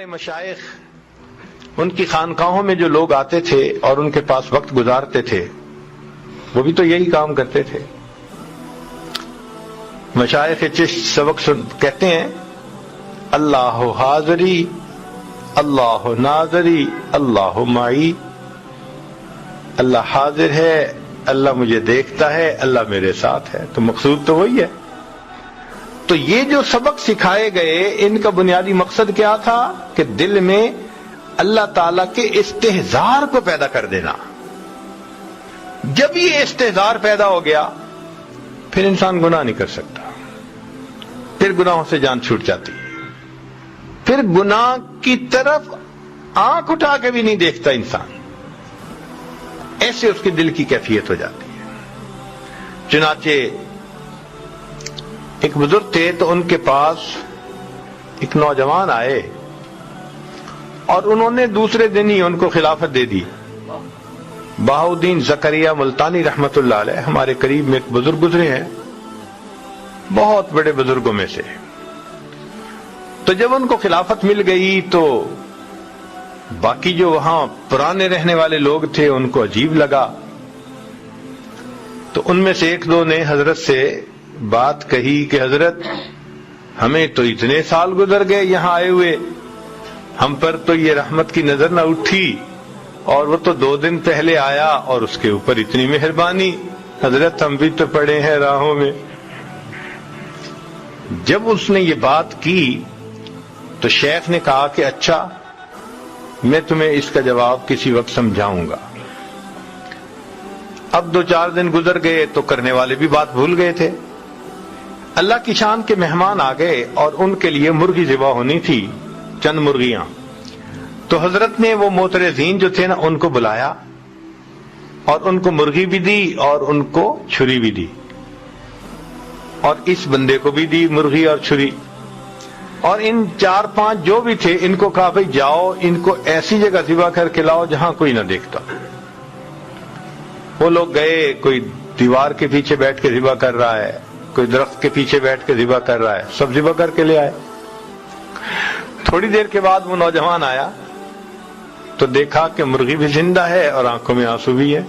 مشائخ ان کی خانقاہوں میں جو لوگ آتے تھے اور ان کے پاس وقت گزارتے تھے وہ بھی تو یہی کام کرتے تھے. مشائخ چشت سبق کہتے ہیں اللہ حاضری اللہ ناظری اللہ معی. اللہ حاضر ہے، اللہ مجھے دیکھتا ہے، اللہ میرے ساتھ ہے. تو مقصود تو وہی ہے. تو یہ جو سبق سکھائے گئے ان کا بنیادی مقصد کیا تھا کہ دل میں اللہ تعالی کے استحضار کو پیدا کر دینا. جب یہ استحضار پیدا ہو گیا پھر انسان گناہ نہیں کر سکتا، پھر گناہوں سے جان چھوٹ جاتی ہے، پھر گناہ کی طرف آنکھ اٹھا کے بھی نہیں دیکھتا انسان. ایسے اس کے دل کی کیفیت ہو جاتی ہے. چنانچہ ایک بزرگ تھے تو ان کے پاس ایک نوجوان آئے اور انہوں نے دوسرے دن ہی ان کو خلافت دے دی. بہاؤدین زکریا ملتانی رحمت اللہ علیہ ہمارے قریب میں ایک بزرگ گزرے ہیں، بہت بڑے بزرگوں میں سے. تو جب ان کو خلافت مل گئی تو باقی جو وہاں پرانے رہنے والے لوگ تھے ان کو عجیب لگا. تو ان میں سے ایک دو نے حضرت سے بات کہی کہ حضرت ہمیں تو اتنے سال گزر گئے یہاں آئے ہوئے، ہم پر تو یہ رحمت کی نظر نہ اٹھی، اور وہ تو 2 دن پہلے آیا اور اس کے اوپر اتنی مہربانی. حضرت ہم بھی تو پڑے ہیں راہوں میں. جب اس نے یہ بات کی تو شیخ نے کہا کہ اچھا میں تمہیں اس کا جواب کسی وقت سمجھاؤں گا. اب 2-4 دن گزر گئے تو کرنے والے بھی بات بھول گئے تھے. اللہ کی شان کے مہمان آ گئے اور ان کے لیے مرغی ذبح ہونی تھی، چند مرغیاں. تو حضرت نے وہ معترضین جو تھے نا ان کو بلایا اور ان کو مرغی بھی دی اور ان کو چھری بھی دی، اور اس بندے کو بھی دی مرغی اور چھری. اور ان 4-5 جو بھی تھے ان کو کہا بھئی جاؤ ان کو ایسی جگہ ذبح کر کے لاؤ جہاں کوئی نہ دیکھتا. وہ لوگ گئے، کوئی دیوار کے پیچھے بیٹھ کے ذبح کر رہا ہے، کوئی درخت کے پیچھے بیٹھ کے ذبح کر رہا ہے، سب ذبح کر کے لے آئے. تھوڑی دیر کے بعد وہ نوجوان آیا تو دیکھا کہ مرغی بھی زندہ ہے اور آنکھوں میں آنسو بھی ہے.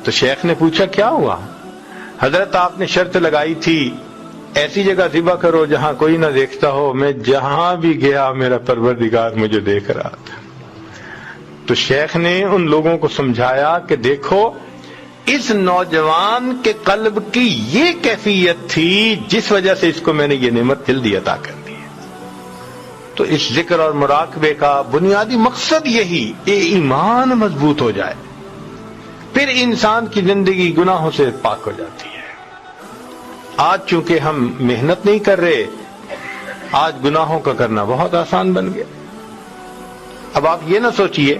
تو شیخ نے پوچھا کیا ہوا؟ حضرت آپ نے شرط لگائی تھی ایسی جگہ ذبح کرو جہاں کوئی نہ دیکھتا ہو، میں جہاں بھی گیا میرا پروردگار مجھے دیکھ رہا تھا. تو شیخ نے ان لوگوں کو سمجھایا کہ دیکھو اس نوجوان کے قلب کی یہ کیفیت تھی جس وجہ سے اس کو میں نے یہ نعمت جلدی عطا کر دی. تو اس ذکر اور مراقبے کا بنیادی مقصد یہی کہ ایمان مضبوط ہو جائے، پھر انسان کی زندگی گناہوں سے پاک ہو جاتی ہے. آج چونکہ ہم محنت نہیں کر رہے، آج گناہوں کا کرنا بہت آسان بن گیا. اب آپ یہ نہ سوچئے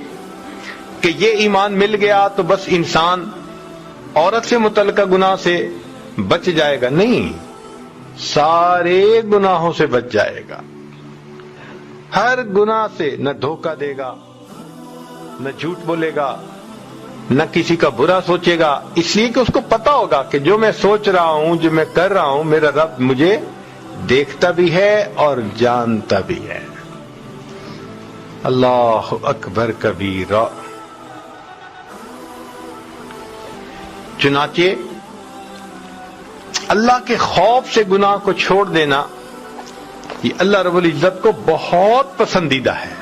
کہ یہ ایمان مل گیا تو بس انسان عورت سے متعلقہ گناہ سے بچ جائے گا. نہیں، سارے گناہوں سے بچ جائے گا. ہر گناہ سے نہ دھوکہ دے گا، نہ جھوٹ بولے گا، نہ کسی کا برا سوچے گا، اس لیے کہ اس کو پتا ہوگا کہ جو میں سوچ رہا ہوں، جو میں کر رہا ہوں، میرا رب مجھے دیکھتا بھی ہے اور جانتا بھی ہے. اللہ اکبر کبیرہ. چنانچہ اللہ کے خوف سے گناہ کو چھوڑ دینا یہ اللہ رب العزت کو بہت پسندیدہ ہے.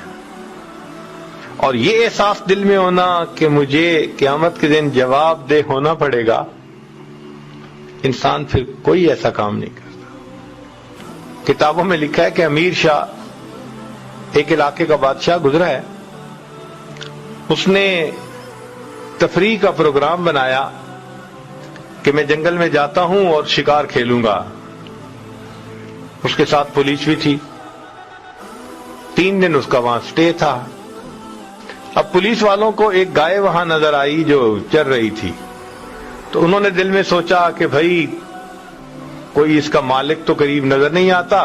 اور یہ احساس دل میں ہونا کہ مجھے قیامت کے دن جواب دہ ہونا پڑے گا، انسان پھر کوئی ایسا کام نہیں کرتا. کتابوں میں لکھا ہے کہ امیر شاہ ایک علاقے کا بادشاہ گزرا ہے، اس نے تفریح کا پروگرام بنایا کہ میں جنگل میں جاتا ہوں اور شکار کھیلوں گا. اس کے ساتھ پولیس بھی تھی. 3 دن اس کا وہاں سٹے تھا. اب پولیس والوں کو ایک گائے وہاں نظر آئی جو چر رہی تھی، تو انہوں نے دل میں سوچا کہ بھائی کوئی اس کا مالک تو قریب نظر نہیں آتا،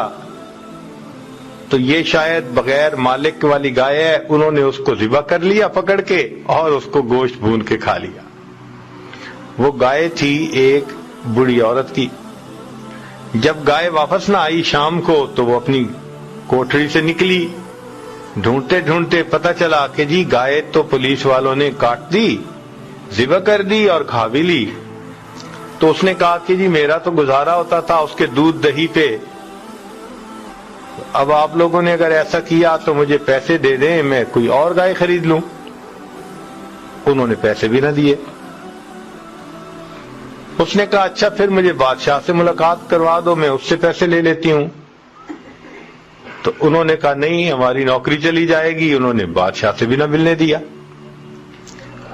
تو یہ شاید بغیر مالک والی گائے ہے. انہوں نے اس کو ذبح کر لیا پکڑ کے اور اس کو گوشت بھون کے کھا لیا. وہ گائے تھی ایک بوڑھی عورت کی. جب گائے واپس نہ آئی شام کو تو وہ اپنی کوٹھری سے نکلی ڈھونڈتے ڈھونڈتے پتہ چلا کہ جی گائے تو پولیس والوں نے کاٹ دی، ذبح کر دی اور کھا بھی لی۔ تو اس نے کہا کہ جی میرا تو گزارا ہوتا تھا اس کے دودھ دہی پہ، اب آپ لوگوں نے اگر ایسا کیا تو مجھے پیسے دے دیں، میں کوئی اور گائے خرید لوں۔ انہوں نے پیسے بھی نہ دیے۔ اس نے کہا اچھا پھر مجھے بادشاہ سے ملاقات کروا دو، میں اس سے پیسے لے لیتی ہوں۔ تو انہوں نے کہا نہیں، ہماری نوکری چلی جائے گی۔ انہوں نے بادشاہ سے بھی نہ ملنے دیا۔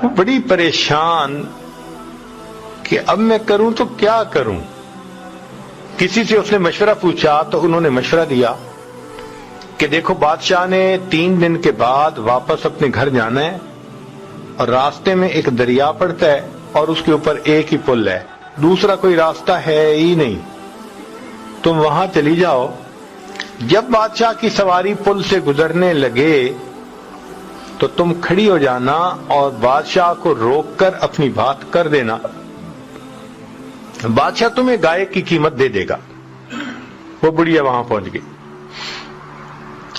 وہ بڑی پریشان کہ اب میں کروں تو کیا کروں۔ کسی سے اس نے مشورہ پوچھا تو انہوں نے مشورہ دیا کہ دیکھو بادشاہ نے 3 دن کے بعد واپس اپنے گھر جانا ہے، اور راستے میں ایک دریا پڑتا ہے اور اس کے اوپر ایک ہی پل ہے، دوسرا کوئی راستہ ہے ہی نہیں، تم وہاں چلی جاؤ۔ جب بادشاہ کی سواری پل سے گزرنے لگے تو تم کھڑی ہو جانا اور بادشاہ کو روک کر اپنی بات کر دینا، بادشاہ تمہیں گائے کی قیمت دے دے گا۔ وہ بڑھیا وہاں پہنچ گئی۔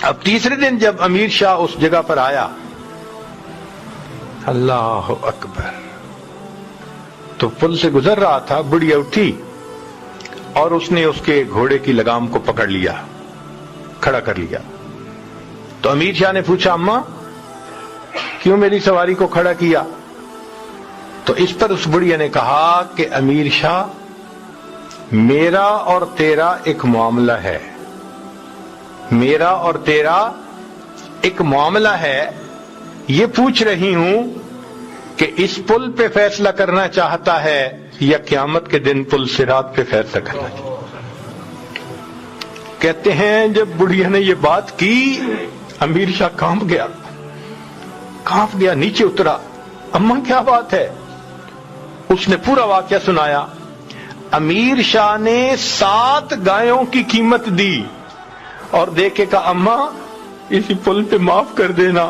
اب تیسرے دن جب امیر شاہ اس جگہ پر آیا، اللہ اکبر، تو پل سے گزر رہا تھا، بڑھیا اٹھی اور اس نے اس کے گھوڑے کی لگام کو پکڑ لیا، کھڑا کر لیا۔ تو امیر شاہ نے پوچھا اماں کیوں میری سواری کو کھڑا کیا؟ تو اس پر اس بڑھیا نے کہا کہ امیر شاہ، میرا اور تیرا ایک معاملہ ہے، میرا اور تیرا ایک معاملہ ہے، یہ پوچھ رہی ہوں کہ اس پل پہ فیصلہ کرنا چاہتا ہے یا قیامت کے دن پل صراط پہ فیصلہ کرنا چاہتا ہے۔ کہتے ہیں جب بڑھیا نے یہ بات کی، امیر شاہ کانپ گیا، نیچے اترا، اماں کیا بات ہے؟ اس نے پورا واقعہ سنایا۔ امیر شاہ نے 7 گایوں کی قیمت دی اور دیکھے کہا اماں اسی پل پہ معاف کر دینا،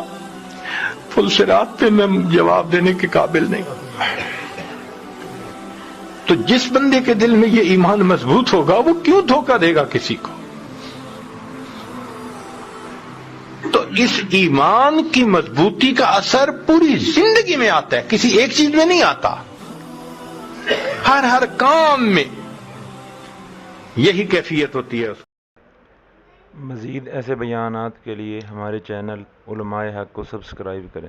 پل صراط پہ میں جواب دینے کے قابل نہیں۔ تو جس بندے کے دل میں یہ ایمان مضبوط ہوگا وہ کیوں دھوکہ دے گا کسی کو؟ تو اس ایمان کی مضبوطی کا اثر پوری زندگی میں آتا ہے، کسی ایک چیز میں نہیں آتا، ہر کام میں یہی کیفیت ہوتی ہے۔ مزید ایسے بیانات کے لیے ہمارے چینل علماء حق کو سبسکرائب کریں۔